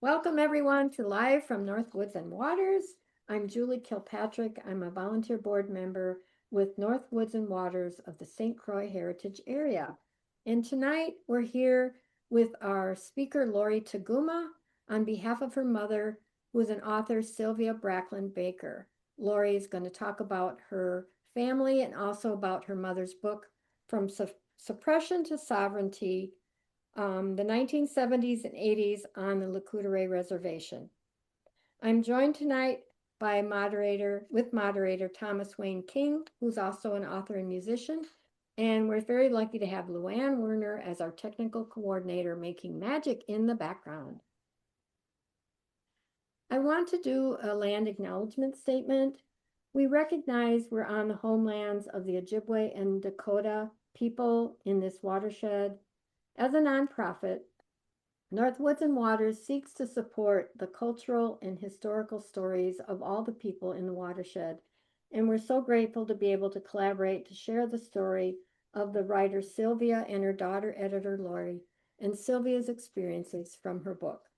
Welcome everyone to Live from North Woods and Waters. I'm Julie Kilpatrick. I'm a volunteer board member with North Woods and Waters of the St. Croix Heritage Area. And tonight we're here with our speaker, Lori Taguma, on behalf of her mother, who is an author, Sylvia Bradklin-Baker. Lori is going to talk about her family and also about her mother's book, From Suppression to Sovereignty, the 1970s and 80s on the Lac Courte Oreilles Reservation. I'm joined tonight by moderator Thomas Wayne King, who's also an author and musician. And we're very lucky to have Luann Werner as our technical coordinator, making magic in the background. I want to do a land acknowledgement statement. We recognize we're on the homelands of the Ojibwe and Dakota people in this watershed. As a nonprofit, North Woods and Waters seeks to support the cultural and historical stories of all the people in the watershed, and we're so grateful to be able to collaborate to share the story of the writer Sylvia and her daughter editor Lori, and Sylvia's experiences from her book.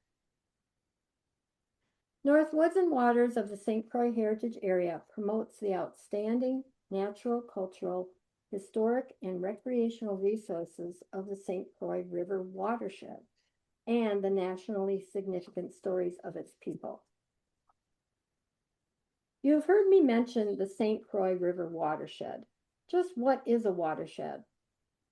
North Woods and Waters of the St. Croix Heritage Area promotes the outstanding natural, cultural, historic, and recreational resources of the St. Croix River watershed and the nationally significant stories of its people. You have heard me mention the St. Croix River watershed. Just what is a watershed?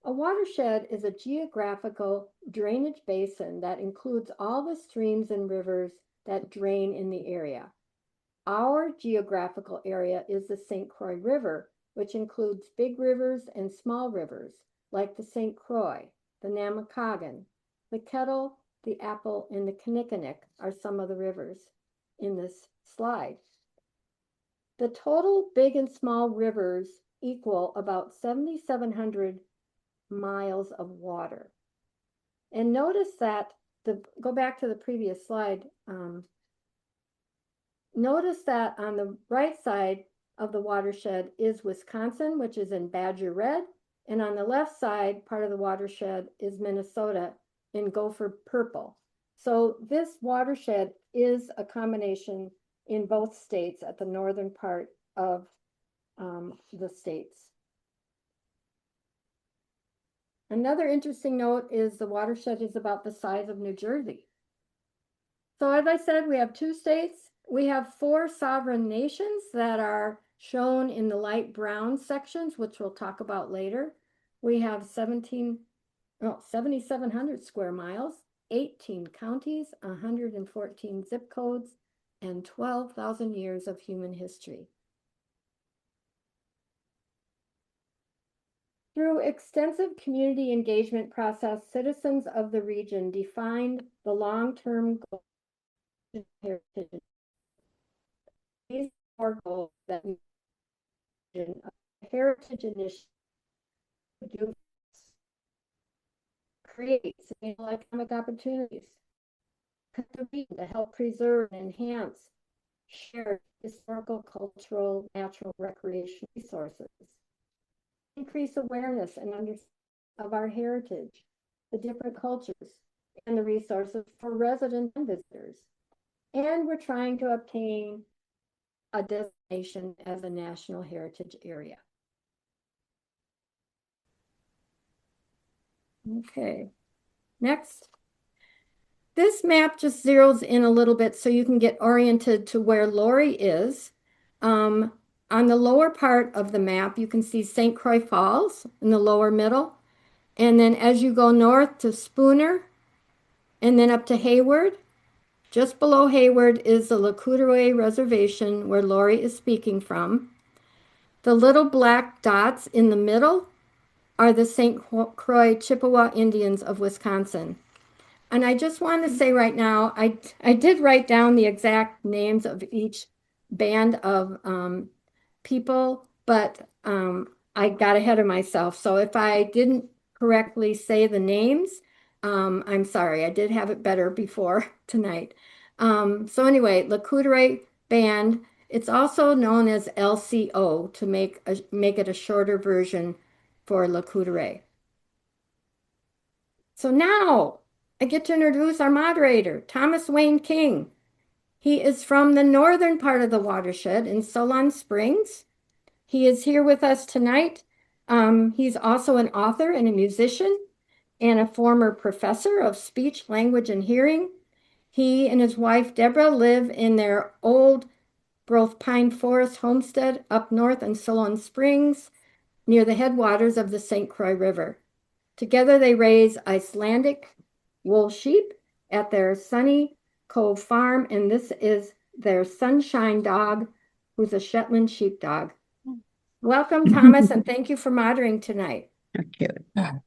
A watershed is a geographical drainage basin that includes all the streams and rivers that drain in the area. Our geographical area is the St. Croix River, which includes big rivers and small rivers like the St. Croix, the Namakagon, the Kettle, the Apple, and the Kinnickinnick are some of the rivers in this slide. The total big and small rivers equal about 7,700 miles of water. And notice that, go back to the previous slide, notice that on the right side of the watershed is Wisconsin, which is in Badger red, and on the left side, part of the watershed is Minnesota in Gopher purple. So this watershed is a combination in both states at the northern part of the states. Another interesting note is the watershed is about the size of New Jersey. So as I said, we have two states. We have 4 sovereign nations that are shown in the light brown sections, which we'll talk about later. We have 7,700 square miles, 18 counties, 114 zip codes, and 12,000 years of human history. Through extensive community engagement process, citizens of the region defined the long-term goals of heritage. These 4 goals that heritage initiative do create sustainable economic opportunities, contribute to help preserve and enhance shared historical, cultural, natural, recreation resources, increase awareness and understanding of our heritage, the different cultures, and the resources for residents and visitors. And we're trying to obtain a designation as a national heritage area. Okay, next. This map just zeroes in a little bit so you can get oriented to where Lori is. On the lower part of the map, you can see St. Croix Falls in the lower middle. And then as you go north to Spooner, and then up to Hayward, just below Hayward is the Lac Courte Oreilles Reservation where Lori is speaking from. The little black dots in the middle are the St. Croix Chippewa Indians of Wisconsin. And I just want to say right now, I did write down the exact names of each band of people, but I got ahead of myself. So if I didn't correctly say the names, I'm sorry. I did have it better before tonight. So anyway, Lac Courte Oreilles Band. It's also known as LCO to make it a shorter version for Lac Courte Oreilles. So now, I get to introduce our moderator, Thomas Wayne King. He is from the northern part of the watershed in Solon Springs. He is here with us tonight. He's also an author and a musician and a former professor of speech, language, and hearing. He and his wife, Deborah, live in their old growth pine forest homestead up north in Solon Springs, near the headwaters of the St. Croix River. Together they raise Icelandic wool sheep at their Sunny Cove farm, and this is their sunshine dog, who's a Shetland sheepdog. Welcome, Thomas, and thank you for moderating tonight.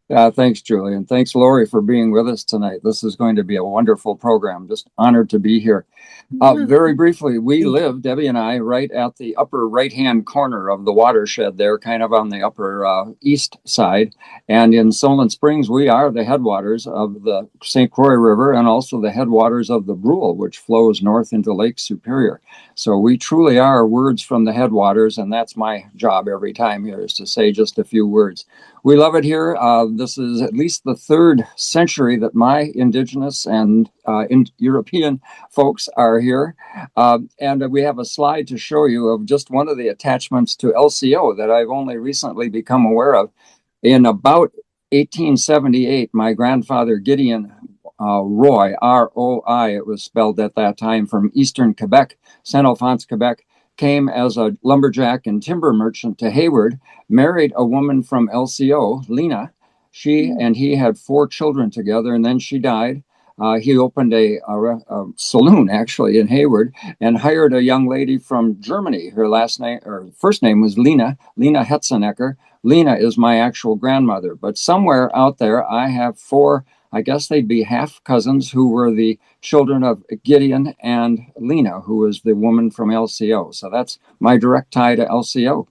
Thanks, Julie, and thanks, Lori, for being with us tonight. This is going to be a wonderful program. Just honored to be here. Very briefly, we live, Debbie and I, right at the upper right-hand corner of the watershed there, kind of on the upper east side. And in Solon Springs, we are the headwaters of the St. Croix River and also the headwaters of the Brule, which flows north into Lake Superior. So we truly are words from the headwaters, and that's my job every time here, is to say just a few words. We love it here. This is at least the third century that my indigenous and European folks are here. And we have a slide to show you of just one of the attachments to LCO that I've only recently become aware of. In about 1878, my grandfather Gideon Roy, R-O-I, it was spelled at that time, from eastern Quebec, Saint Alphonse, Quebec, came as a lumberjack and timber merchant to Hayward, married a woman from LCO, Lena. She and he had 4 children together, and then she died. He opened a saloon, actually, in Hayward, and hired a young lady from Germany. Her first name was Lena Hetzenecker. Lena is my actual grandmother. But somewhere out there, I have 4, I guess they'd be half cousins, who were the children of Gideon and Lena, who was the woman from LCO. So that's my direct tie to LCO.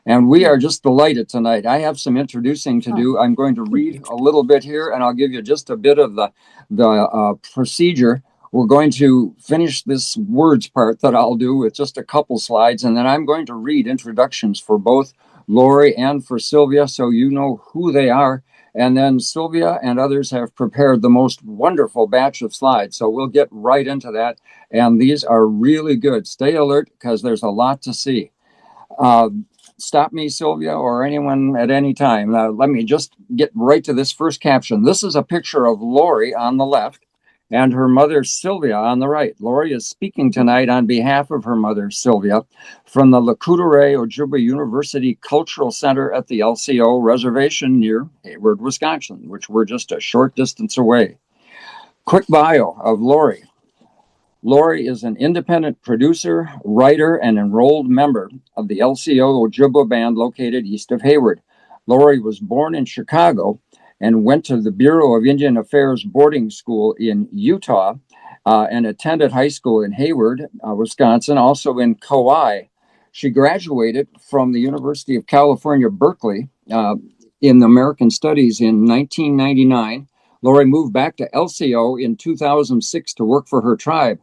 And we are just delighted tonight. I have some introducing to do. I'm going to read a little bit here, and I'll give you just a bit of the procedure. We're going to finish this words part that I'll do with just a couple slides, and then I'm going to read introductions for both Lori and for Sylvia, so you know who they are. And then Sylvia and others have prepared the most wonderful batch of slides. So we'll get right into that. And these are really good. Stay alert, because there's a lot to see. Stop me, Sylvia, or anyone at any time. Let me just get right to this first caption. This is a picture of Lori on the left and her mother, Sylvia, on the right. Lori is speaking tonight on behalf of her mother, Sylvia, from the Lac Courte Oreilles Ojibwe University Cultural Center at the LCO Reservation near Hayward, Wisconsin, which we're just a short distance away. Quick bio of Lori. Lori is an independent producer, writer, and enrolled member of the LCO Ojibwe Band located east of Hayward. Lori was born in Chicago and went to the Bureau of Indian Affairs boarding school in Utah and attended high school in Hayward, Wisconsin, also in Kauai. She graduated from the University of California, Berkeley, in American Studies in 1999. Lori moved back to LCO in 2006 to work for her tribe.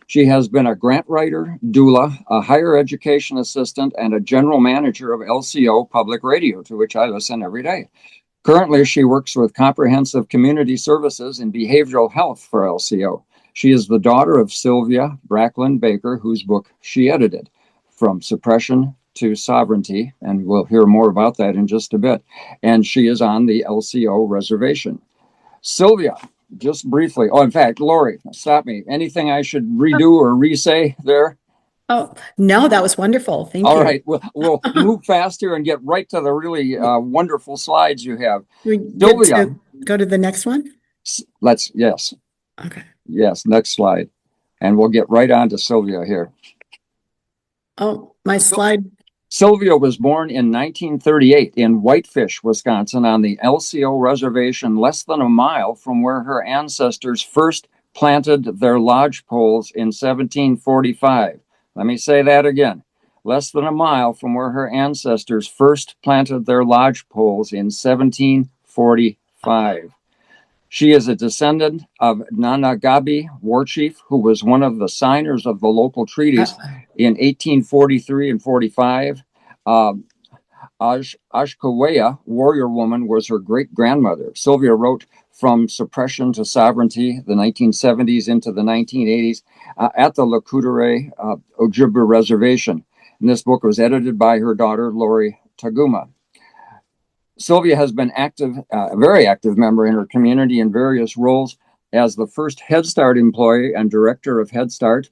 She has been a grant writer, doula, a higher education assistant, and a general manager of LCO Public Radio, to which I listen every day. Currently, she works with Comprehensive Community Services in Behavioral Health for LCO. She is the daughter of Sylvia Bradklin-Baker, whose book she edited, From Suppression to Sovereignty, and we'll hear more about that in just a bit. And she is on the LCO reservation. Sylvia, just briefly. Oh, in fact, Lori, stop me. Anything I should redo or re-say there? Oh, no, that was wonderful. Thank you. All right, we'll move faster and get right to the really wonderful slides you have. Sylvia, go to the next one. Yes. Okay. Yes, next slide. And we'll get right on to Sylvia here. Oh, my slide. Sylvia was born in 1938 in Whitefish, Wisconsin, on the LCO reservation, less than a mile from where her ancestors first planted their lodge poles in 1745. Let me say that again. Less than a mile from where her ancestors first planted their lodge poles in 1745. She is a descendant of Nanagabi war chief, who was one of the signers of the local treaties in 1843 and 45. Ojibwe warrior woman was her great-grandmother. Sylvia wrote from Suppression to Sovereignty, the 1970s into the 1980s, at the Lac Courte Oreilles Ojibwe Reservation. And this book was edited by her daughter, Lori Taguma. Sylvia has been a very active member in her community in various roles as the first Head Start employee and director of Head Start.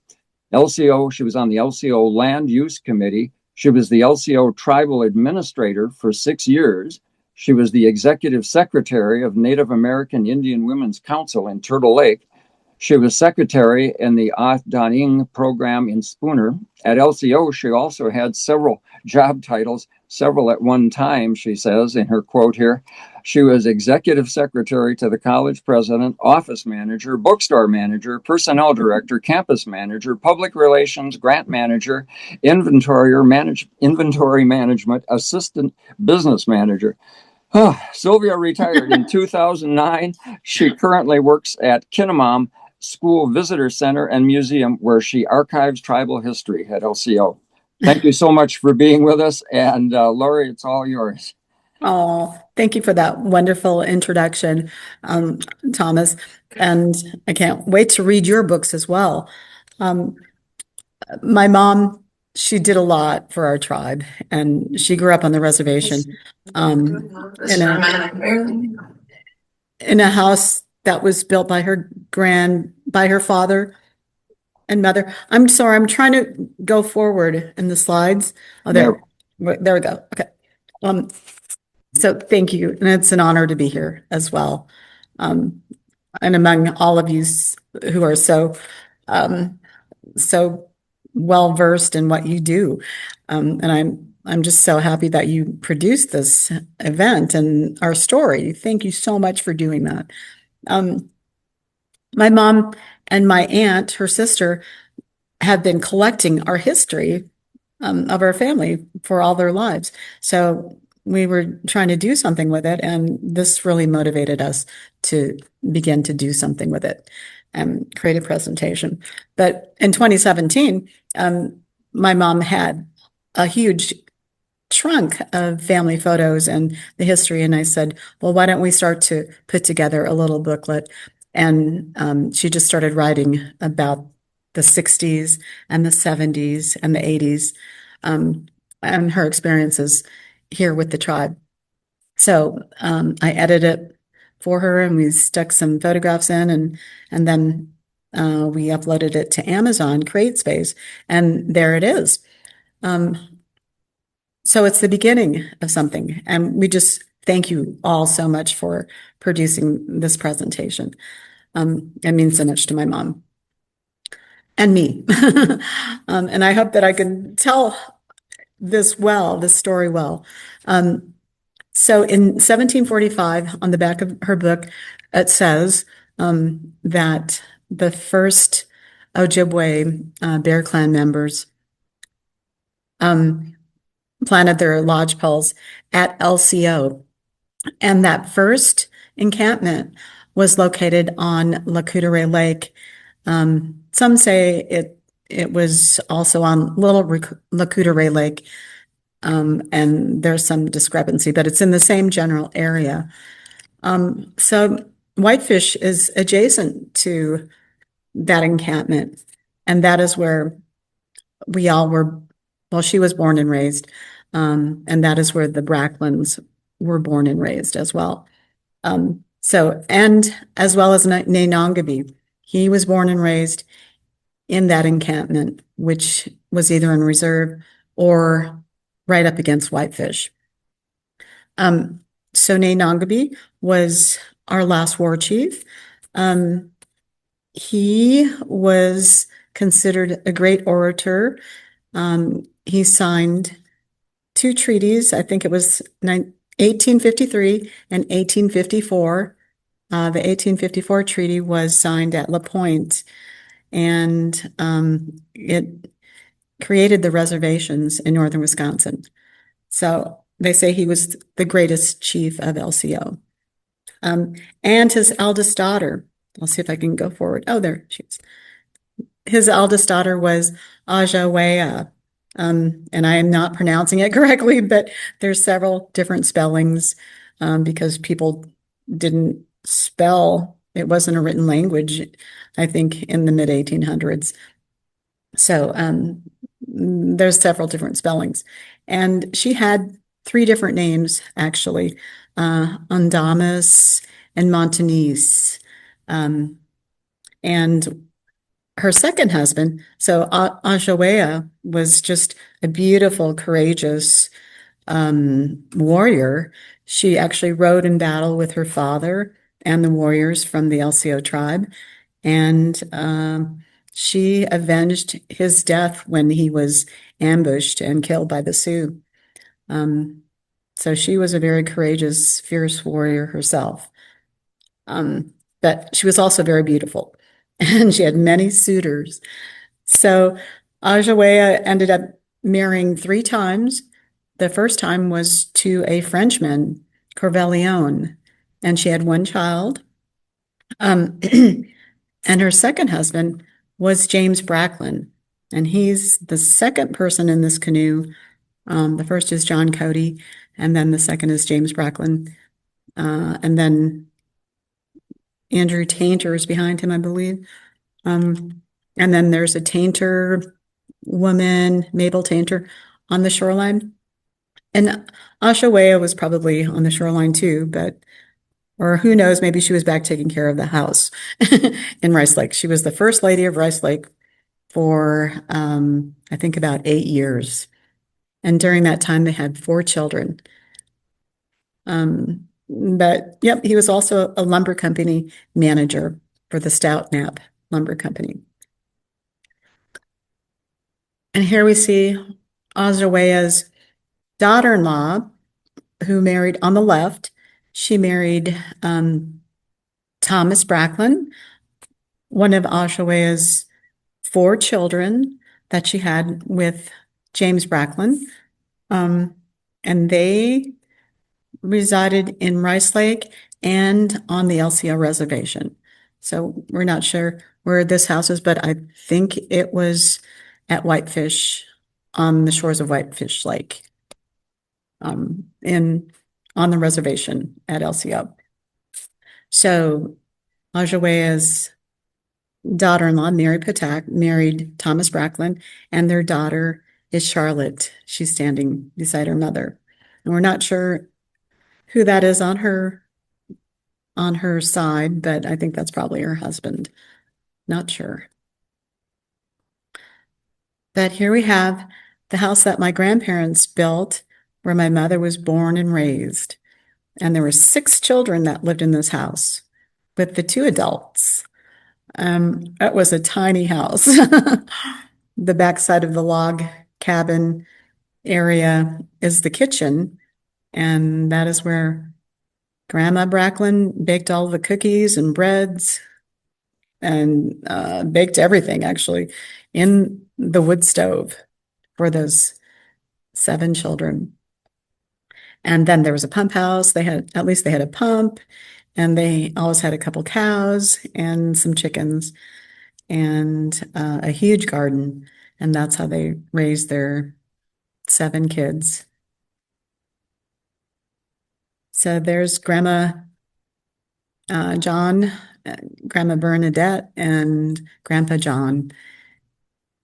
LCO, she was on the LCO Land Use Committee. She was the LCO Tribal Administrator for 6 years. She was the Executive Secretary of Native American Indian Women's Council in Turtle Lake. She was secretary in the Daning program in Spooner. At LCO, she also had several job titles, several at one time, she says in her quote here. She was executive secretary to the college president, office manager, bookstore manager, personnel director, campus manager, public relations, grant manager, inventory management, assistant business manager. Sylvia retired in 2009. She currently works at Kinnamam School Visitor Center and Museum, where she archives tribal history at LCO. Thank you so much for being with us. And Lori, it's all yours. Oh, thank you for that wonderful introduction, Thomas. And I can't wait to read your books as well. My mom, she did a lot for our tribe, and she grew up on the reservation in a house that was built by her father and mother. I'm sorry, I'm trying to go forward in the slides. Oh, there we go. Okay. So thank you, and it's an honor to be here as well. And among all of you who are so well versed in what you do, and I'm just so happy that you produced this event and our story. Thank you so much for doing that. My mom and my aunt, her sister, have been collecting our history of our family for all their lives. So we were trying to do something with it, and this really motivated us to begin to do something with it and create a presentation. But in 2017, my mom had a huge trunk of family photos and the history, and I said, well, why don't we start to put together a little booklet? And she just started writing about the 60s and the 70s and the 80s and her experiences here with the tribe. So I edited it for her, and we stuck some photographs in, and then we uploaded it to Amazon CreateSpace, and there it is. So it's the beginning of something, and we just thank you all so much for producing this presentation. It means so much to my mom and me. And I hope that I can tell this story well. So in 1745, on the back of her book, it says that the first Ojibwe Bear Clan members planted their lodge poles at LCO. And that first encampment was located on Lac Courte Oreilles Lake. Some say it was also on Little Lac Courte Oreilles Lake, and there's some discrepancy, but it's in the same general area. So Whitefish is adjacent to that encampment, and that is where we all were. Well, she was born and raised, and that is where the Bradklins were born and raised as well. So, and as well as Nainongaby, he was born and raised in that encampment, which was either in reserve or right up against Whitefish. So Nainongaby was our last war chief. He was considered a great orator. He signed 2 treaties. I think it was 1853 and 1854. The 1854 treaty was signed at La Pointe, and it created the reservations in northern Wisconsin. So they say he was the greatest chief of LCO. And his eldest daughter, I'll see if I can go forward. Oh, there she is. His eldest daughter was Ojibway, And I am not pronouncing it correctly, but there's several different spellings because people didn't spell, it wasn't a written language, I think, in the mid 1800s. So there's several different spellings. And she had three different names, actually, Undamus and Montanice. And her second husband, so Ojibwe, was just a beautiful, courageous warrior. She actually rode in battle with her father and the warriors from the LCO tribe, and she avenged his death when he was ambushed and killed by the Sioux. So she was a very courageous, fierce warrior herself. But she was also very beautiful, and she had many suitors. So Ojibwe ended up marrying three times. The first time was to a Frenchman, Corvelion, and she had one child. And her second husband was James Bradklin, and he's the second person in this canoe. The first is John Cody, and then the second is James Bradklin. And then Andrew Tainter is behind him, I believe. And then there's a Tainter woman, Mabel Tainter, on the shoreline. And Ashawea was probably on the shoreline too, or who knows, maybe she was back taking care of the house in Rice Lake. She was the first lady of Rice Lake for, I think, about 8 years. And during that time, they had 4 children. But yep, he was also a lumber company manager for the Stout Knapp Lumber Company. And here we see Ozawea's daughter-in-law, who married on the left. She married Thomas Bradklin, one of Oshawea's 4 children that she had with James Bradklin. And they resided in Rice Lake and on the LCO reservation. So we're not sure where this house is, but I think it was at Whitefish, on the shores of Whitefish Lake, on the reservation at LCO. So Ojibwe's daughter-in-law, Mary Patak, married Thomas Bradklin, and their daughter is Charlotte. She's standing beside her mother. And we're not sure who that is on her side, but I think that's probably her husband. Not sure. But here we have the house that my grandparents built, where my mother was born and raised. And there were 6 children that lived in this house with the 2 adults. It was a tiny house. The backside of the log cabin area is the kitchen, and that is where Grandma Bradklin baked all the cookies and breads and baked everything, actually, in the wood stove for those 7 children. And then there was a pump house. They had a pump, and they always had a couple cows and some chickens and a huge garden. And that's how they raised their 7 kids. So there's Grandma John, Grandma Bernadette, and Grandpa John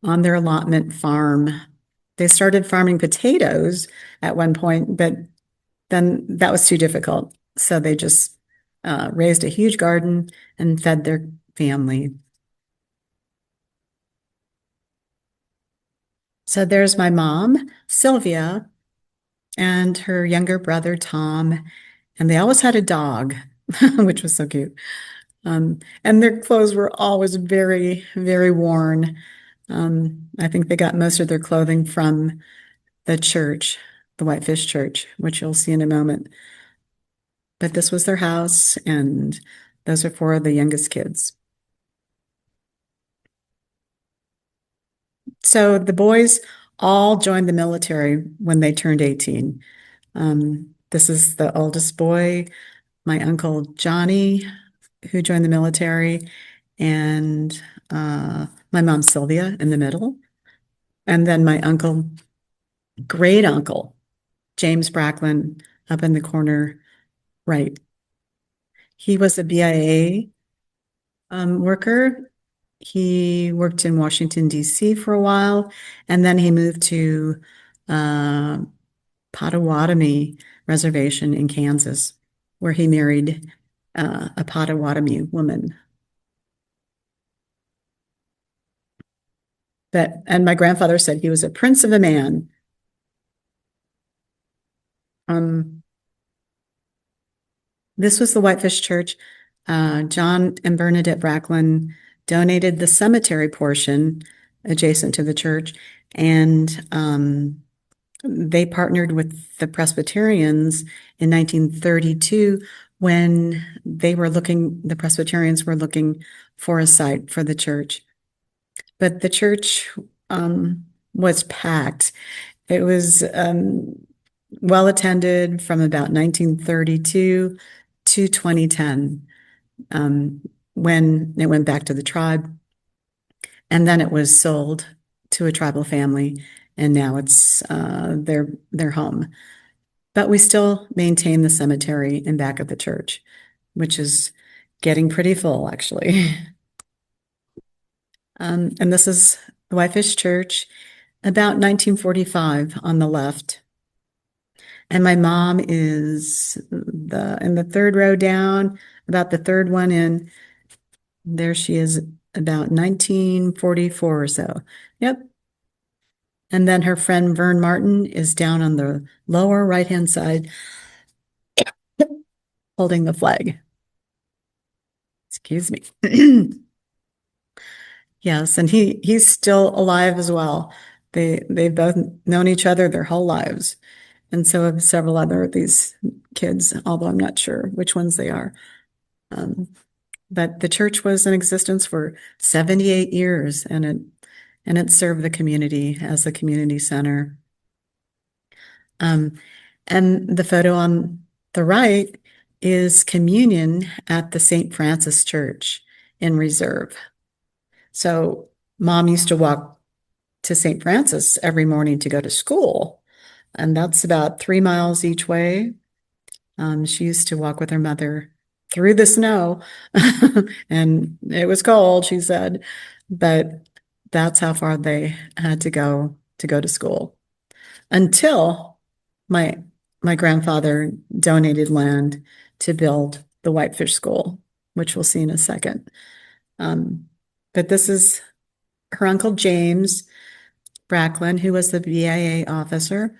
on their allotment farm. They started farming potatoes at one point, but then that was too difficult. So they just raised a huge garden and fed their family. So there's my mom, Sylvia, and her younger brother, Tom, and they always had a dog, which was so cute. And their clothes were always very, very worn. I think they got most of their clothing from the church, the Whitefish Church, which you'll see in a moment. But this was their house, and those are 4 of the youngest kids. So the boys all joined the military when they turned 18. This is the oldest boy, my uncle Johnny, who joined the military, and my mom Sylvia in the middle. And then my uncle, great uncle, James Bracklin, up in the corner, right. He was a BIA worker. He worked in Washington, D.C. for a while, and then he moved to Potawatomi Reservation in Kansas, where he married a Potawatomi woman. And my grandfather said he was a prince of a man. This was the Whitefish Church. John and Bernadette Bracklin donated the cemetery portion adjacent to the church, and they partnered with the Presbyterians in 1932 when the Presbyterians were looking for a site for the church. But the church was packed. It was well attended from about 1932 to 2010, when it went back to the tribe. And then it was sold to a tribal family, and now it's their home. But we still maintain the cemetery in back of the church, which is getting pretty full, actually. And this is the Whitefish Church, about 1945 on the left. And my mom is in the third row down, about the third one in. There she is, about 1944 or so. Yep. And then her friend Vern Martin is down on the lower right-hand side, holding the flag. Excuse me. Yes, and he's still alive as well. They've both known each other their whole lives. And so have several other of these kids, although I'm not sure which ones they are. But the church was in existence for 78 years, and it served the community as a community center. And the photo on the right is communion at the St. Francis Church in Reserve. So Mom used to walk to St. Francis every morning to go to school, and that's about 3 miles each way. She used to walk with her mother through the snow, and it was cold, she said, but that's how far they had to go to school, until my grandfather donated land to build the Whitefish School, which we'll see in a second. But this is her uncle James Bracklin, who was the BIA officer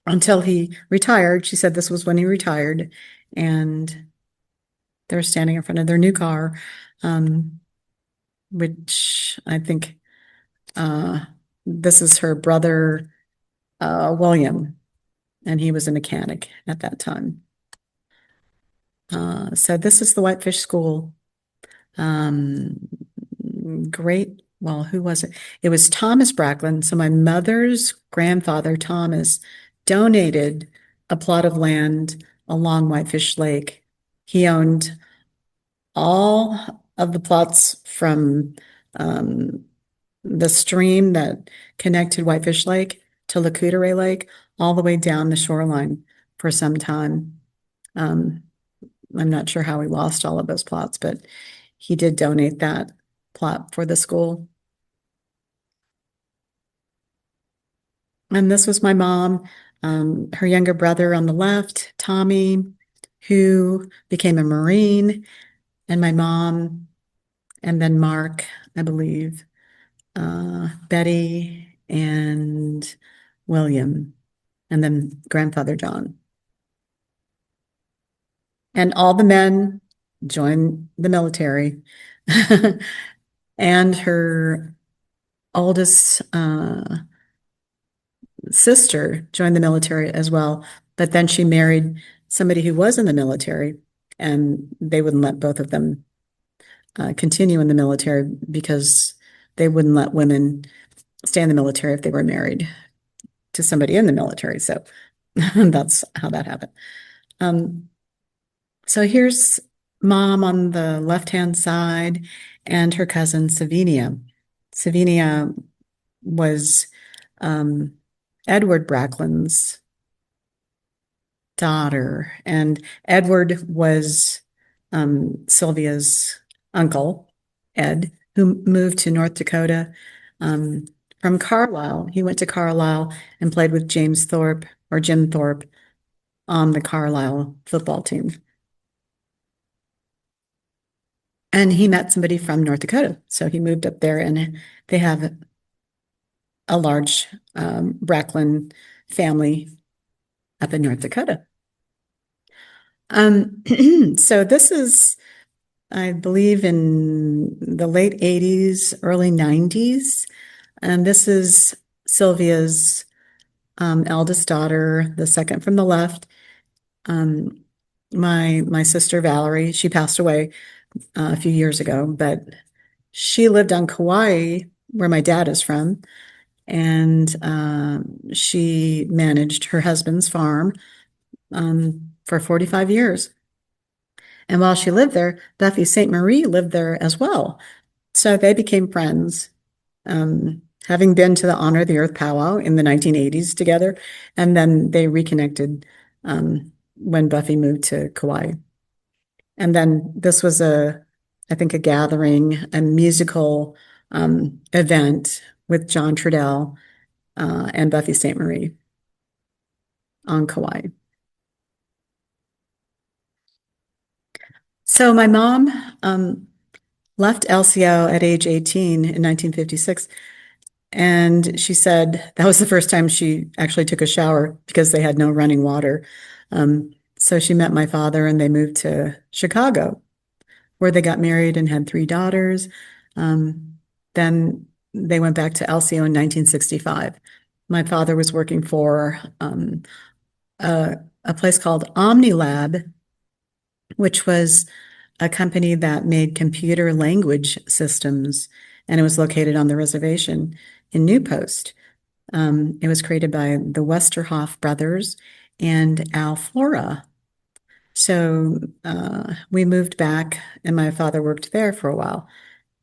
until he retired. She said this was when he retired, and they're standing in front of their new car, which I think this is her brother, William, and he was a mechanic at that time. So this is the Whitefish School. Great. Well, who was it? It was Thomas Bracklin. So my mother's grandfather, Thomas, donated a plot of land along Whitefish Lake. He owned all of the plots from the stream that connected Whitefish Lake to Lac Courte Oreilles Lake, all the way down the shoreline for some time. I'm not sure how he lost all of those plots, but he did donate that plot for the school. And this was my mom, her younger brother on the left, Tommy, who became a Marine, and my mom, and then Mark, I believe, Betty, and William, and then grandfather John. And all the men joined the military. And her oldest sister joined the military as well, but then she married somebody who was in the military, and they wouldn't let both of them continue in the military because they wouldn't let women stay in the military if they were married to somebody in the military. So that's how that happened. So here's Mom on the left-hand side and her cousin Savinia. Savinia was Edward Bracklin's daughter, and Edward was Sylvia's uncle, Ed, who moved to North Dakota from Carlisle. He went to Carlisle and played with James Thorpe or Jim Thorpe on the Carlisle football team. And he met somebody from North Dakota. So he moved up there, and they have a large Bracklin family up in North Dakota. So this is, I believe, in the late 80s, early 90s. And this is Sylvia's eldest daughter, the second from the left. My sister Valerie, she passed away a few years ago, but she lived on Kauai, where my dad is from, and she managed her husband's farm for 45 years. And while she lived there, Buffy St. Marie lived there as well. So they became friends, having been to the Honor the Earth powwow in the 1980s together. And then they reconnected when Buffy moved to Kauai. And then this was I think, a gathering, a musical event with John Trudell and Buffy St. Marie on Kauai. So my mom left LCO at age 18 in 1956. And she said that was the first time she actually took a shower because they had no running water. So she met my father and they moved to Chicago, where they got married and had 3 daughters. Then they went back to LCO in 1965. My father was working for a place called OmniLab, which was a company that made computer language systems, and it was located on the reservation in New Post. It was created by the Westerhoff brothers and Al Flora. So we moved back, and my father worked there for a while.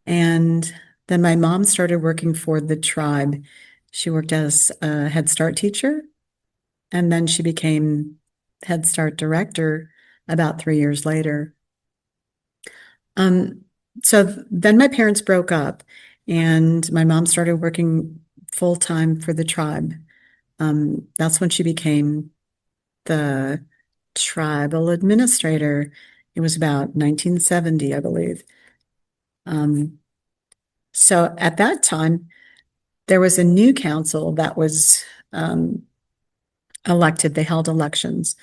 And then my mom started working for the tribe. She worked as a Head Start teacher, and then she became Head Start director about 3 years later. So then my parents broke up, and my mom started working full-time for the tribe. That's when she became the tribal administrator. It was about 1970, I believe. So at that time, there was a new council that was elected. They held elections.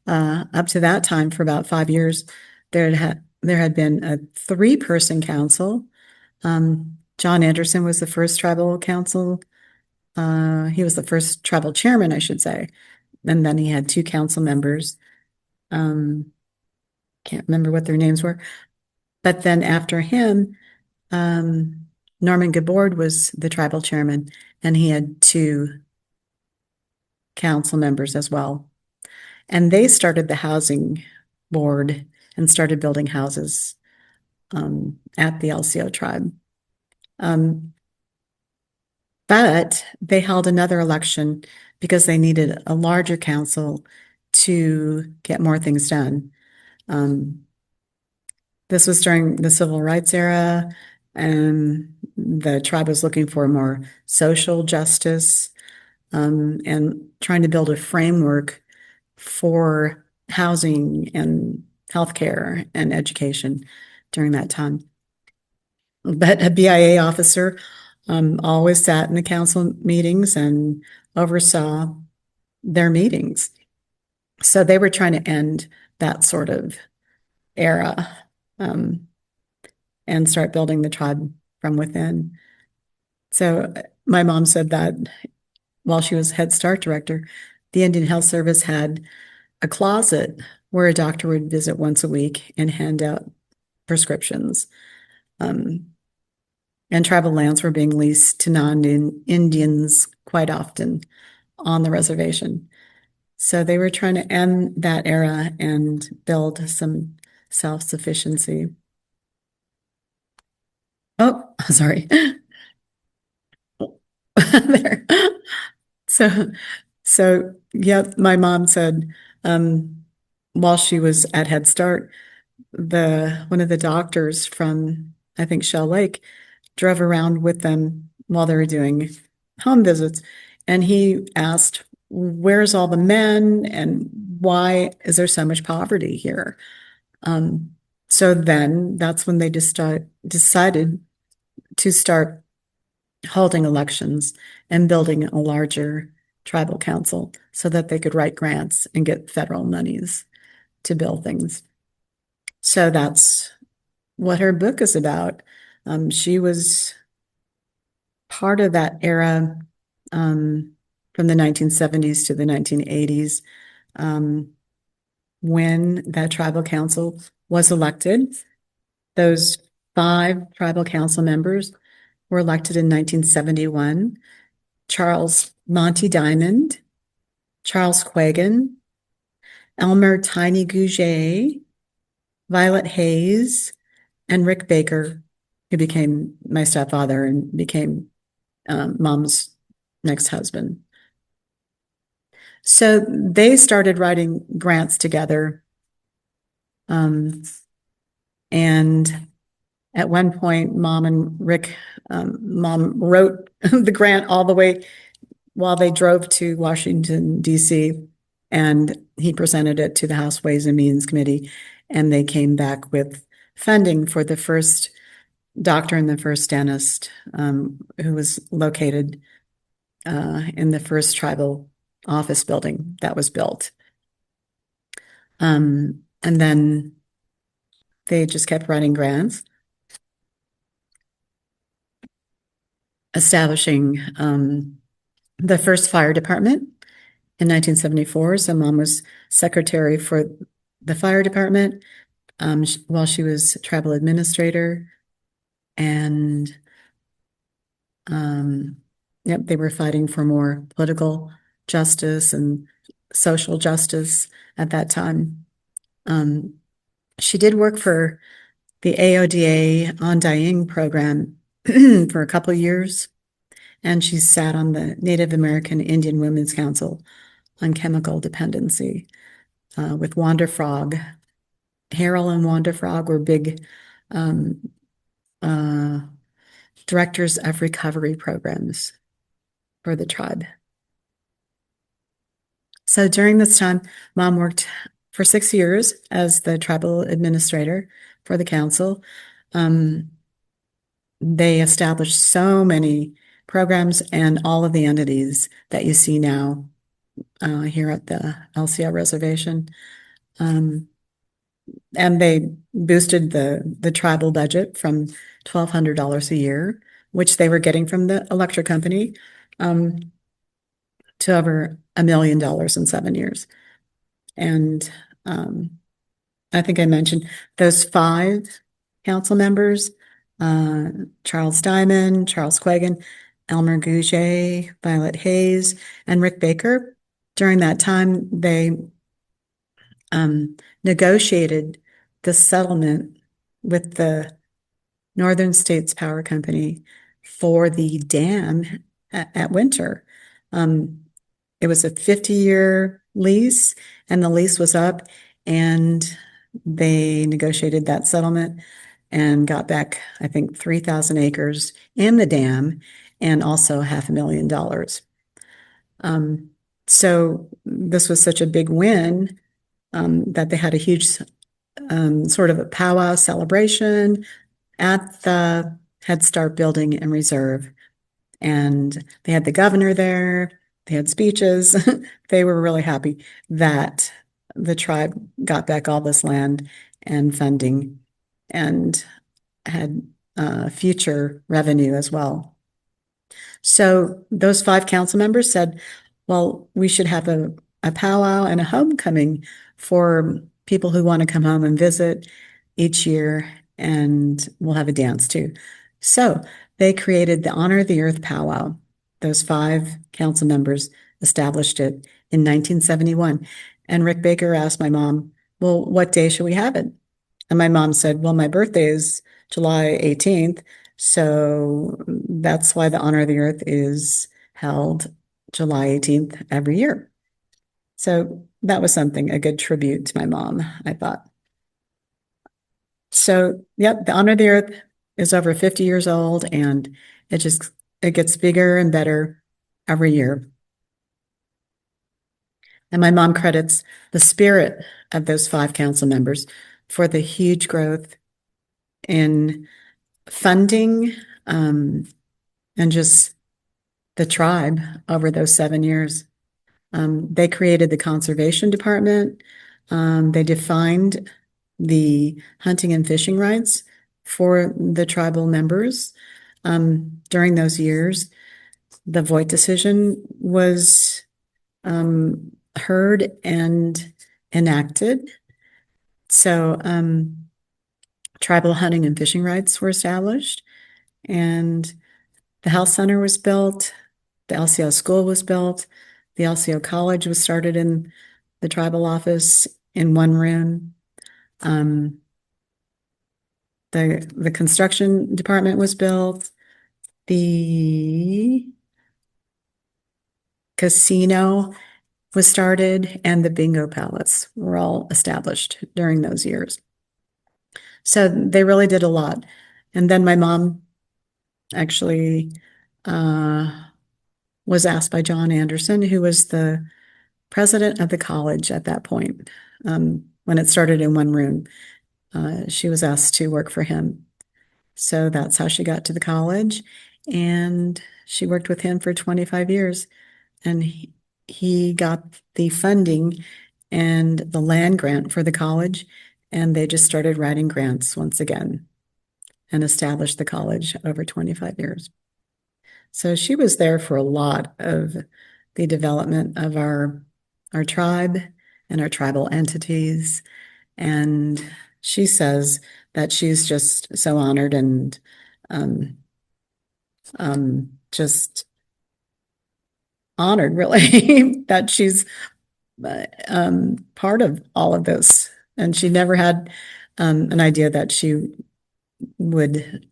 Up to that time, for about 5 years, there had been a 3-person council. John Anderson was the first tribal council. He was the first tribal chairman, I should say. And then he had 2 council members. Can't remember what their names were. But then after him, Norman Gabord was the tribal chairman, and he had 2 council members as well. And they started the housing board and started building houses at the LCO tribe. But they held another election because they needed a larger council to get more things done. This was during the civil rights era, and the tribe was looking for more social justice and trying to build a framework for housing and healthcare and education during that time. But a BIA officer always sat in the council meetings and oversaw their meetings. So they were trying to end that sort of era and start building the tribe from within. So my mom said that while she was Head Start director, the Indian Health Service had a closet where a doctor would visit once a week and hand out prescriptions. And tribal lands were being leased to non-Indians quite often on the reservation. So they were trying to end that era and build some self-sufficiency. Oh, sorry. there. So, so yeah, my mom said, while she was at Head Start, one of the doctors from, I think, Shell Lake drove around with them while they were doing home visits. And he asked, where's all the men and why is there so much poverty here? So then that's when they decided to start holding elections and building a larger tribal council so that they could write grants and get federal monies to build things. So that's what her book is about. She was part of that era, from the 1970s to the 1980s, when that tribal council was elected. Those 5 tribal council members were elected in 1971. Charles Monty Diamond, Charles Quagan, Elmer Tiny Gouget, Violet Hayes, and Rick Baker, who became my stepfather and became Mom's next husband. So they started writing grants together. And at one point, Mom and Rick, Mom wrote the grant all the way while they drove to Washington, D.C., and he presented it to the House Ways and Means Committee, and they came back with funding for the first doctor and the first dentist, who was located in the first tribal office building that was built. And then they just kept writing grants, establishing the first fire department in 1974. So Mom was secretary for the fire department while she was tribal administrator. And yep, they were fighting for more political justice and social justice at that time. She did work for the AODA on-dying program for a couple of years, and she sat on the Native American Indian Women's Council on chemical dependency with Wanda Frog. Harold and Wanda Frog were big directors of recovery programs for the tribe. So during this time, Mom worked for 6 years as the tribal administrator for the council. They established so many programs and all of the entities that you see now here at the LCO reservation. And they boosted the tribal budget from $1,200 a year, which they were getting from the electric company, to over $1 million in 7 years. And I think I mentioned those 5 council members, Charles Diamond, Charles Quagan, Elmer Gouget, Violet Hayes, and Rick Baker. During that time, they negotiated the settlement with the Northern States Power Company for the dam at Winter. It was a 50-year lease, and the lease was up, and they negotiated that settlement and got back, I think, 3,000 acres in the dam and also $500,000. So this was such a big win that they had a huge sort of a powwow celebration at the Head Start building and reserve. And they had the governor there, they had speeches. They were really happy that the tribe got back all this land and funding and had future revenue as well. So those 5 council members said, well, we should have a powwow and a homecoming for people who want to come home and visit each year, and we'll have a dance too. So they created the Honor of the Earth powwow. Those 5 council members established it in 1971. And Rick Baker asked my mom, well, what day should we have it? And my mom said, well, my birthday is July 18th. So that's why the Honor of the Earth is held July 18th every year. So that was something, a good tribute to my mom, I thought. So, yep, the Honor of the Earth is over 50 years old, and it gets bigger and better every year. And my mom credits the spirit of those 5 council members for the huge growth in funding, and just the tribe over those 7 years. They created the conservation department. They defined the hunting and fishing rights for the tribal members. During those years, the Voight decision was heard and enacted. So tribal hunting and fishing rights were established, and the health center was built. The LCO school was built. The LCO college was started in the tribal office in one room. The construction department was built. The casino was started, and the bingo palace were all established during those years. So they really did a lot. And then my mom actually was asked by John Anderson, who was the president of the college at that point, when it started in one room. She was asked to work for him. So that's how she got to the college. And she worked with him for 25 years. And he got the funding and the land grant for the college. And they just started writing grants once again and established the college over 25 years. So she was there for a lot of the development of our tribe and our tribal entities. And she says that she's just so honored and just honored, really, that she's part of all of this. And she never had an idea that she would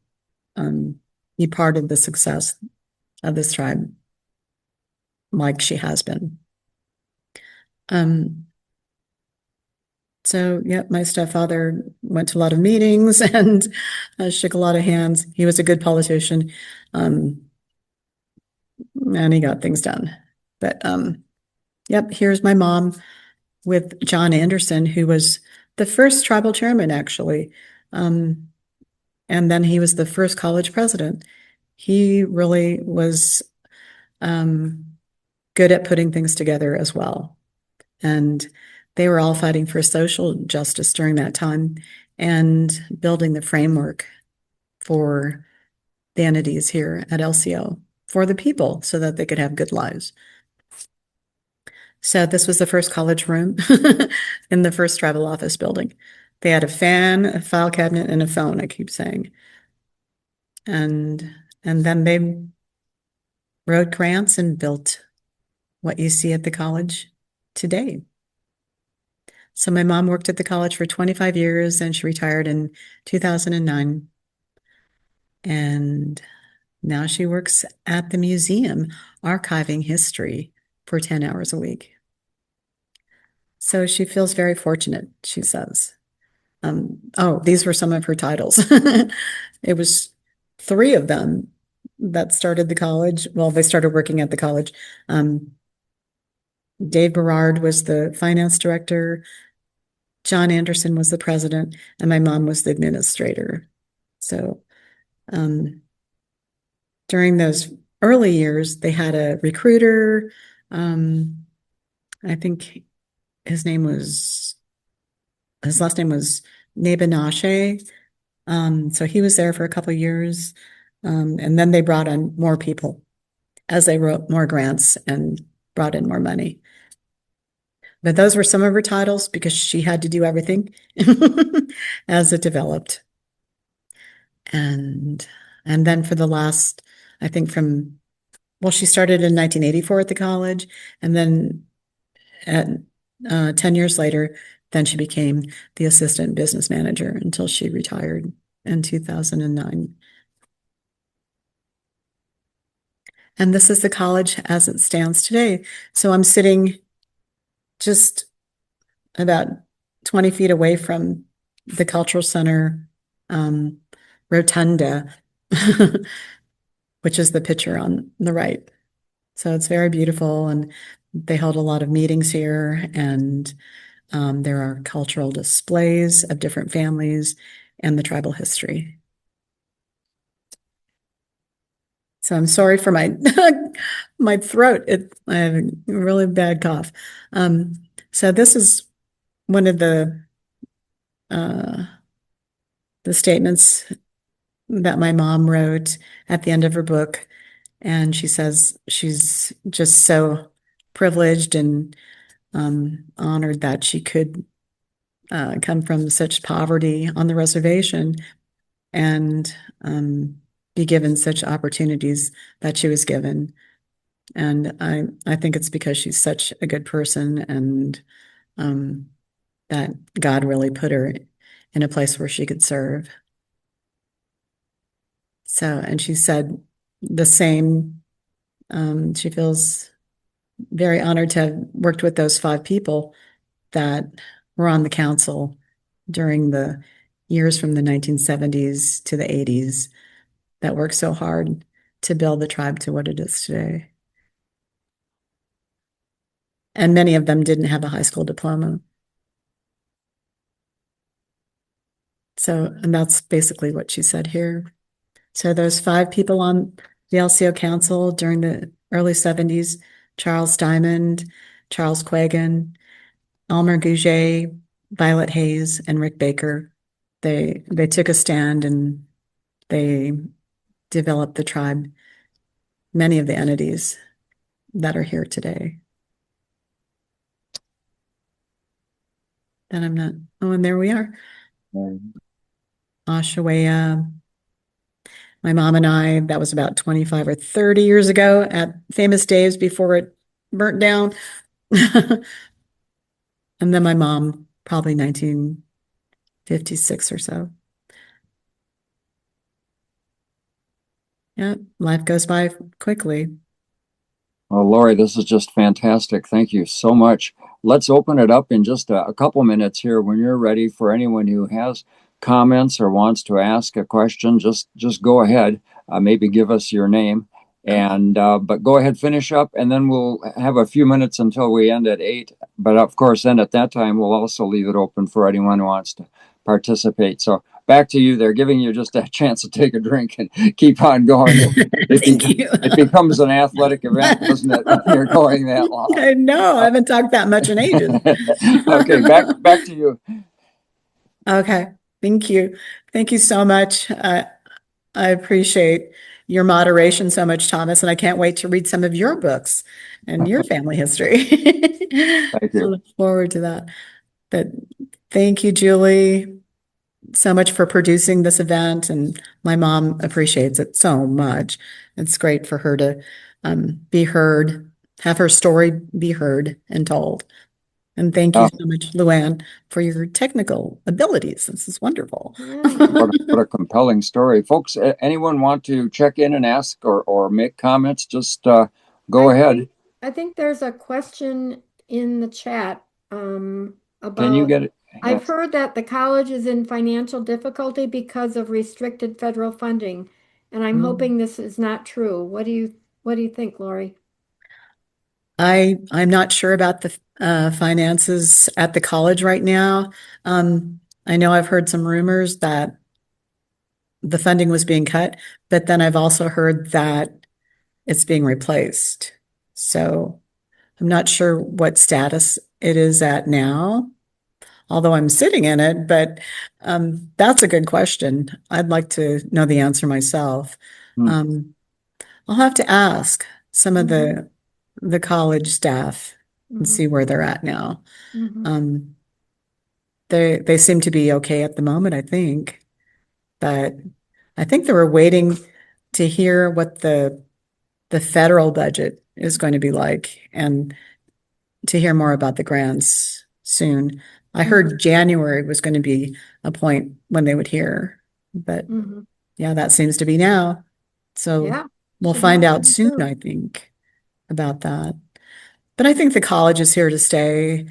be part of the success of this tribe like she has been. So, yeah, my stepfather went to a lot of meetings and shook a lot of hands. He was a good politician, and he got things done. But, yep, here's my mom with John Anderson, who was the first tribal chairman, actually. And then he was the first college president. He really was good at putting things together as well. And they were all fighting for social justice during that time and building the framework for the entities here at LCO for the people so that they could have good lives. So this was the first college room in the first tribal office building. They had a fan, a file cabinet, and a phone, I keep saying. And then they wrote grants and built what you see at the college today. So my mom worked at the college for 25 years and she retired in 2009. And now she works at the museum archiving history for 10 hours a week. So she feels very fortunate, she says. These were some of her titles. It was 3 of them that started the college. Well, they started working at the college. Dave Berard was the finance director. John Anderson was the president, and my mom was the administrator. So during those early years, they had a recruiter. I think his last name was Nebanashe. So he was there for a couple of years. And then they brought on more people as they wrote more grants and brought in more money. But those were some of her titles because she had to do everything as it developed. And then for the last, I think she started in 1984 at the college, and then at 10 years later, then she became the assistant business manager until she retired in 2009. And this is the college as it stands today. So I'm sitting just about 20 feet away from the Cultural Center rotunda, which is the picture on the right. So it's very beautiful, and they hold a lot of meetings here, and there are cultural displays of different families and the tribal history. So I'm sorry for my my throat. I have a really bad cough. So this is one of uh, the statements that my mom wrote at the end of her book. And she says she's just so privileged and honored that she could come from such poverty on the reservation and be given such opportunities that she was given. And I think it's because she's such a good person, and that God really put her in a place where she could serve. So, and she said the same. She feels very honored to have worked with those 5 people that were on the council during the years from the 1970s to the 80s that worked so hard to build the tribe to what it is today. And many of them didn't have a high school diploma. So, and that's basically what she said here. So those 5 people on the LCO council during the early 70s, Charles Diamond, Charles Quagan, Elmer Gouget, Violet Hayes, and Rick Baker, they took a stand and they developed the tribe, many of the entities that are here today. Then I'm not, oh, and there we are. Oshawa. My mom and I, that was about 25 or 30 years ago at Famous Dave's before it burnt down. And then my mom, probably 1956 or so. Yeah, life goes by quickly. Well, Lori, this is just fantastic. Thank you so much. Let's open it up in just a couple minutes here when you're ready for anyone who has comments or wants to ask a question. Just go ahead. Maybe give us your name, and but go ahead, finish up, and then we'll have a few minutes until we end at 8. But of course, then at that time, we'll also leave it open for anyone who wants to participate. So back to you. They're giving you just a chance to take a drink and keep on going. Thank you. It becomes an athletic event, doesn't it, when you're going that long? I know. I haven't talked that much in ages. Okay, back to you. Okay. Thank you. Thank you so much. I appreciate your moderation so much, Thomas, and I can't wait to read some of your books and your family history. Thank I you. look forward to that. But thank you, Julie, so much for producing this event, and my mom appreciates it so much. It's great for her to be heard, have her story be heard and told. And thank you so much, Luann, for your technical abilities. This is wonderful. What a compelling story. Folks, anyone want to check in and ask or make comments? Just go ahead. I think there's a question in the chat Can you about, get it? I've heard that the college is in financial difficulty because of restricted federal funding, and I'm hoping this is not true. What do you think, Lori? I'm not sure about the finances at the college right now. I know I've heard some rumors that the funding was being cut, but then I've also heard that it's being replaced. So I'm not sure what status it is at now, although I'm sitting in it, but that's a good question. I'd like to know the answer myself. I'll have to ask some of the college staff and see where they're at now. They seem to be okay at the moment, I think, but I think they were waiting to hear what the federal budget is going to be like and to hear more about the grants soon. I heard January was going to be a point when they would hear, but yeah, that seems to be now. So Yeah. We'll So find that's out good soon, too. I think, about that. But I think the college is here to stay.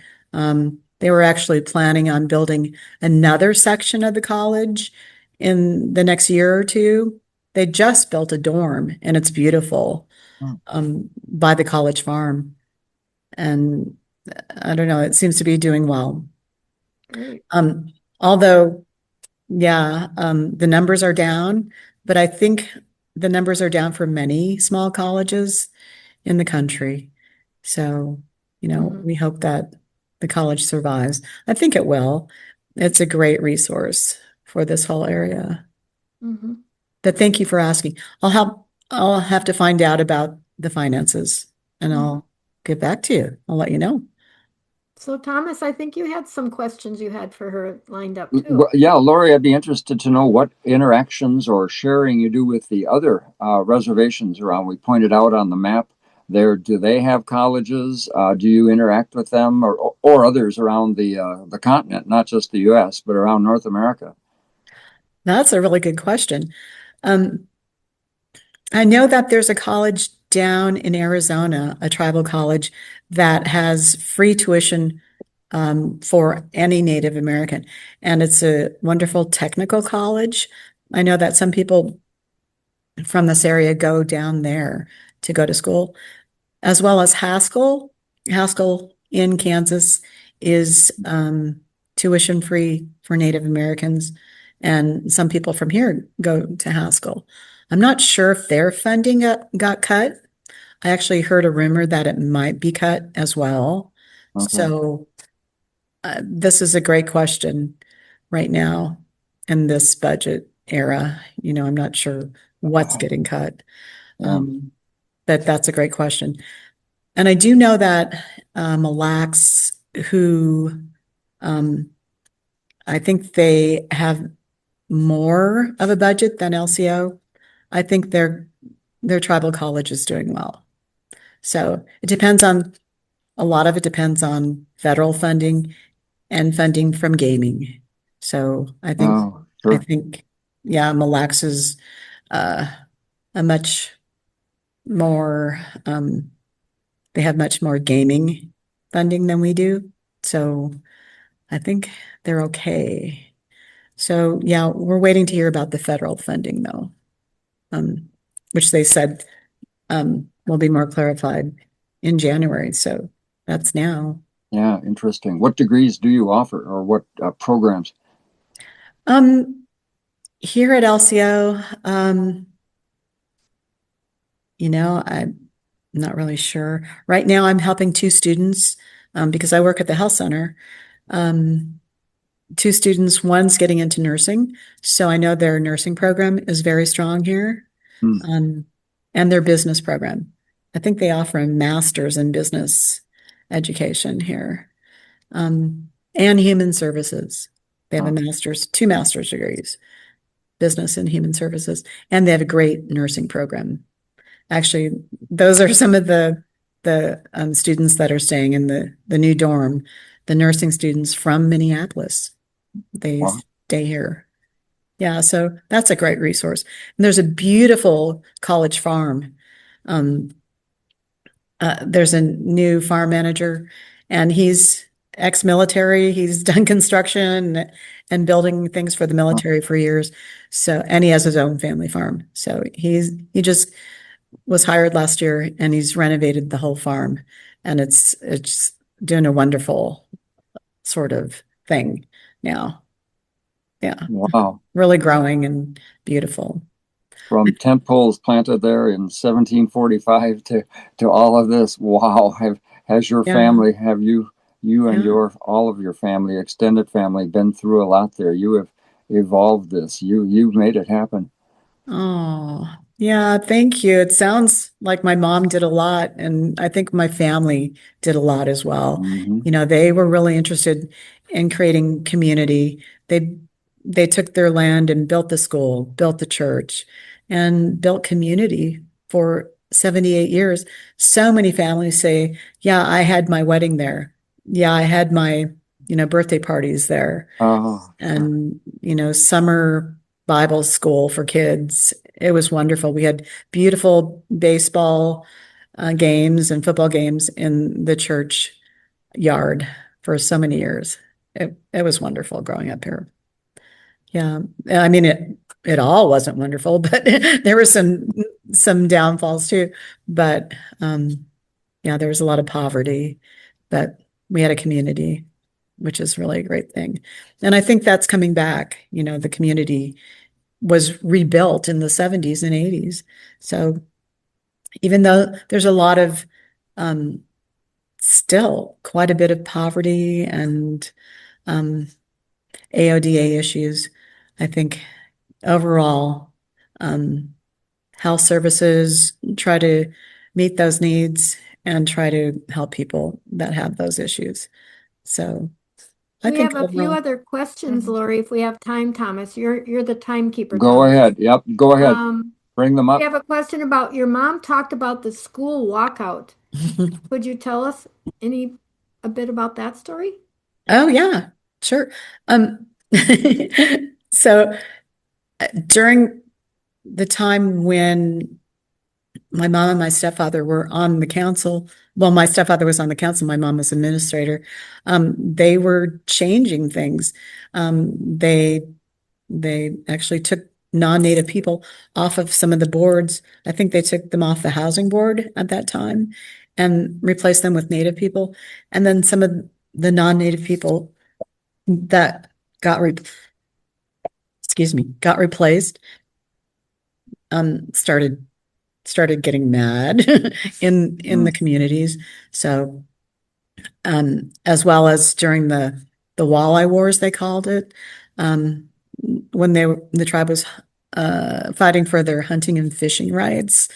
They were actually planning on building another section of the college in the next year or two. They just built a dorm and it's beautiful, Hmm. by the college farm. And I don't know, it seems to be doing well. Great. Although, yeah, the numbers are down, but I think the numbers are down for many small colleges in the country. So, Mhm. we hope that the college survives. I think it will. It's a great resource for this whole area. Mhm. But thank you for asking. I'll have to find out about the finances and Mhm. I'll get back to you. I'll let you know. So Thomas, I think you had some questions you had for her lined up Well, too. yeah, Lori, I'd be interested to know what interactions or sharing you do with the other reservations around. We pointed out on the map there. Do they have colleges? Do you interact with them or others around the continent, not just the U.S., but around North America? That's a really good question. Um, I know that there's a college down in Arizona, a tribal college that has free tuition for any Native American. And it's a wonderful technical college. I know that some people from this area go down there to go to school, as well as Haskell. Haskell in Kansas is tuition free for Native Americans. And some people from here go to Haskell. I'm not sure if their funding got cut. I actually heard a rumor that it might be cut as well. Okay. So this is a great question right now in this budget era. I'm not sure what's getting cut, Yeah. um, but that's a great question. And I do know that Mille Lacs, who um, I think they have more of a budget than LCO. I think their tribal college is doing well. So it depends on a lot of it depends on federal funding and funding from gaming. So Oh, I sure. think, yeah, Mille Lacs is uh, a much more, they have much more gaming funding than we do. So I think they're okay. So yeah, we're waiting to hear about the federal funding though, um, which they said will be more clarified in January. So that's now. Yeah, interesting. What degrees do you offer or what programs? Um, Here at LCO, I'm not really sure. Right now, I'm helping two students because I work at the health center. Um, Two students, one's getting into nursing, so I know their nursing program is very strong here, Hmm. um, and their business program. I think they offer a master's in business education here, and human services. They have a Oh, master's, two master's degrees, business and human services, and they have a great nursing program. Actually, those are some of the students that are staying in the new dorm, the nursing students from Minneapolis. They wow. stay here. Yeah, so that's a great resource. And there's a beautiful college farm. Um, there's a new farm manager, and he's ex-military. He's done construction and building things for the Oh, military for years. So, and he has his own family farm. So he just was hired last year and he's renovated the whole farm and it's doing a wonderful sort of thing now. Yeah, wow. really growing and beautiful. From tent poles planted there in 1745 to all of this. Wow. Has your Yeah, family, have you and yeah. your all of your family, extended family, been through a lot there? You have evolved this. You've made it happen. Oh, yeah, thank you. It sounds like my mom did a lot, and I think my family did a lot as well. Hmm. They were really interested in creating community. They took their land and built the school, built the church, and built community for 78 years. So many families say, "Yeah, I had my wedding there. Yeah, I had my, birthday parties there." Oh, sure. And summer Bible school for kids it was wonderful. We had beautiful baseball games and football games in the church yard for so many years. It was wonderful growing up here. Yeah, I mean it all wasn't wonderful, but there were some downfalls too. But yeah, there was a lot of poverty, but we had a community, which is really a great thing. And I think that's coming back. You know, the community was rebuilt in the 70s and 80s. So even though there's a lot of still quite a bit of poverty and AODA issues, I think overall, health services try to meet those needs and try to help people that have those issues. So I We think have a few overall, other questions, Lori, if we have time, Thomas. You're the timekeeper, Go Thomas. ahead. Yep, go ahead. Bring them We up. have a question about your mom talked about the school walkout. Could you tell us a bit about that story? oh yeah, sure. So during the time when my mom and my stepfather were on the council, well, my stepfather was on the council, my mom was administrator. They were changing things. They actually took non-native people off of some of the boards. I think they took them off the housing board at that time and replaced them with native people. And then some of the non-native people that got got replaced, started getting mad in the communities. So as well as during the walleye wars, they called it, when the tribe was fighting for their hunting and fishing rights,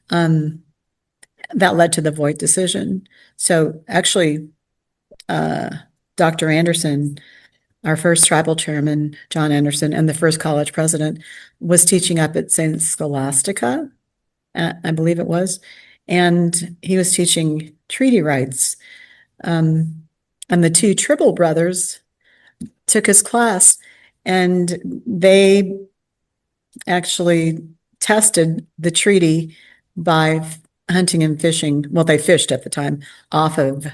that led to the Voight decision. So actually, Dr. Anderson, our first tribal chairman, John Anderson, and the first college president, was teaching up at St. Scholastica, I believe it was, and he was teaching treaty rights. And the two Tribble brothers took his class, and they actually tested the treaty by hunting and fishing. Well, they fished at the time off of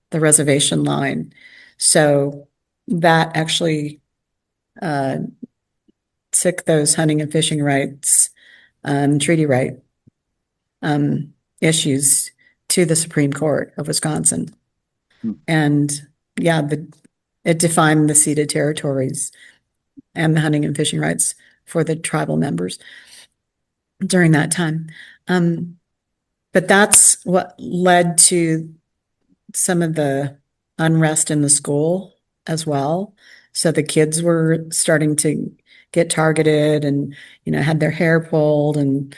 the reservation line. So that actually took those hunting and fishing rights, treaty right issues to the Supreme Court of Wisconsin. And yeah, it defined the ceded territories and the hunting and fishing rights for the tribal members during that time. But that's what led to some of the unrest in the school as well. So the kids were starting to get targeted and, had their hair pulled, and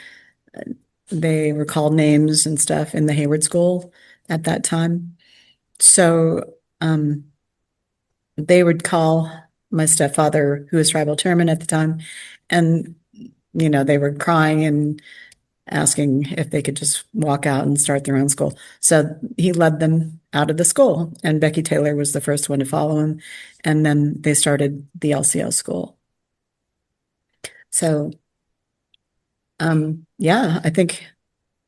they were called names and stuff in the Hayward school at that time. So they would call my stepfather, who was tribal chairman at the time, and they were crying and asking if they could just walk out and start their own school. So he led them out of the school, and Becky Taylor was the first one to follow him. And then they started the LCO school. So, yeah, I think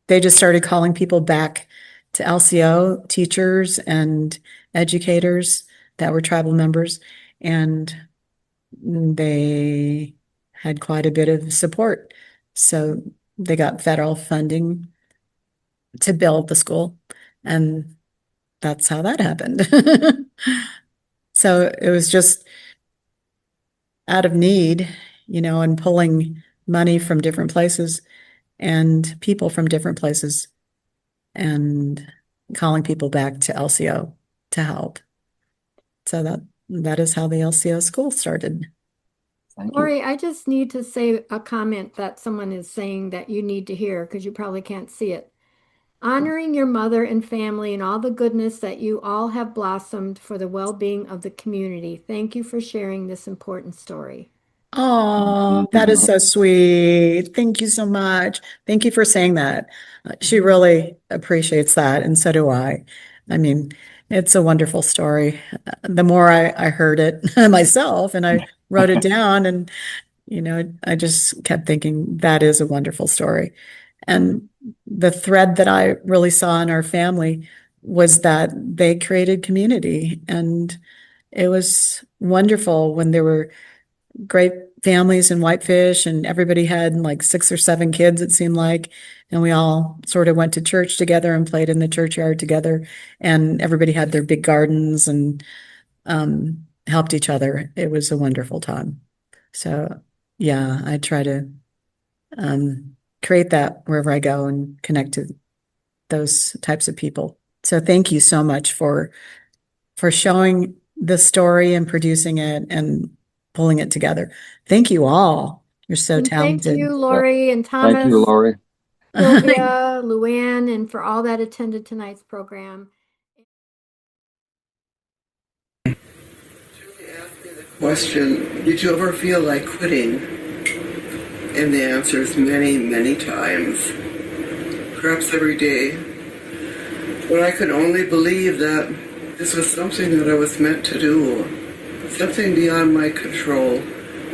they just started calling people back to LCO, teachers and educators that were tribal members, and they had quite a bit of support. So they got federal funding to build the school, and that's how that happened. So it was just out of need, and pulling money from different places and people from different places and calling people back to LCO to help. So that is how the LCO school started. Lori, I just need to say a comment that someone is saying that you need to hear because you probably can't see it. Honoring your mother and family and all the goodness that you all have blossomed for the well-being of the community. Thank you for sharing this important story. Oh, that is so sweet. Thank you so much. Thank you for saying that. She really appreciates that, and so do I. I mean, it's a wonderful story. The more I heard it myself, and I wrote it down, and I just kept thinking that is a wonderful story. And the thread that I really saw in our family was that they created community. And it was wonderful when there were great families in Whitefish and everybody had like 6 or 7 kids, it seemed like. And we all sort of went to church together and played in the churchyard together. And everybody had their big gardens and helped each other. It was a wonderful time. So, yeah, I try to create that wherever I go and connect to those types of people. So thank you so much for showing the story and producing it and pulling it together. Thank you all. You're so And thank talented. you, Lori and Thank you, Thomas, Lori. Sylvia, Luann, and for all that attended tonight's program. Question, did you ever feel like quitting? And the answer is many, many times. Perhaps every day. But I could only believe that this was something that I was meant to do. Something beyond my control.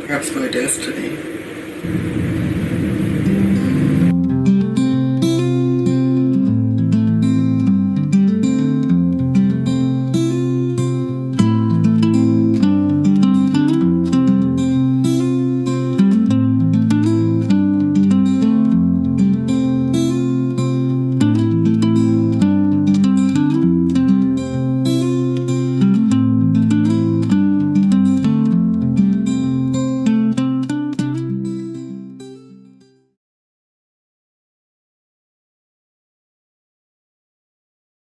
Perhaps my destiny.